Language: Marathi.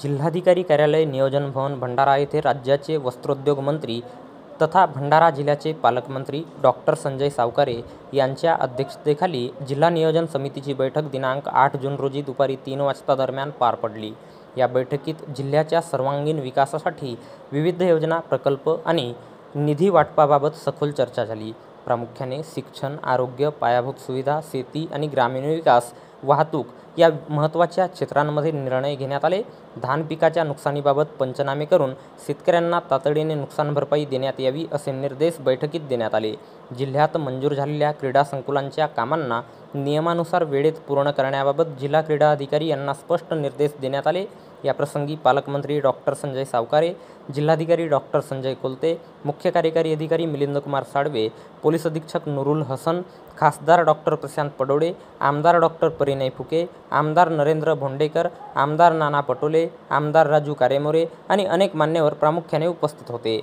जिल्हाधिकारी कार्यालय, नियोजन भवन, भंडारा येथे राज्याचे वस्त्रोद्योग मंत्री तथा भंडारा जिल्ह्याचे पालकमंत्री डॉक्टर संजय सावकारे यांच्या अध्यक्षतेखाली जिल्हा नियोजन समितीची बैठक दिनांक 8 जून रोजी दुपारी 3 वाजता दरम्यान पार पडली. या बैठकीत जिल्ह्याच्या सर्वांगीण विकासासाठी विविध योजना, प्रकल्प आणि निधी वाटपाबाबत सखोल चर्चा झाली. प्रामुख्याने शिक्षण, आरोग्य, पायाभूत सुविधा, शेती आणि ग्रामीण विकास, वाहतूक या महत्त्वाच्या क्षेत्रांमध्ये निर्णय घेण्यात आले. धान पिकाच्या नुकसानीबाबत पंचनामे करून शेतकऱ्यांना तातडीने नुकसान भरपाई देण्यात यावी असे निर्देश बैठकीत देण्यात आले. जिल्ह्यात मंजूर झालेल्या क्रीडा संकुलांच्या कामांना नियमानुसार वेळेत पूर्ण करण्याबाबत जिल्हा क्रीडा अधिकारी यांना स्पष्ट निर्देश देण्यात आले. याप्रसंगी पालकमंत्री डॉक्टर संजय सावकारे, जिल्हाधिकारी डॉक्टर संजय कोलते, मुख्य कार्यकारी अधिकारी मिलिंदकुमार साळवे, पोलीस अधीक्षक नुरुल हसन, खासदार डॉक्टर प्रशांत पडोळे, आमदार डॉक्टर परिणय फुके, आमदार नरेंद्र भोंडेकर, आमदार नाना पटोले, आमदार राजू कारेमोरे आणि अनेक मान्यवर प्रामुख्याने उपस्थित होते.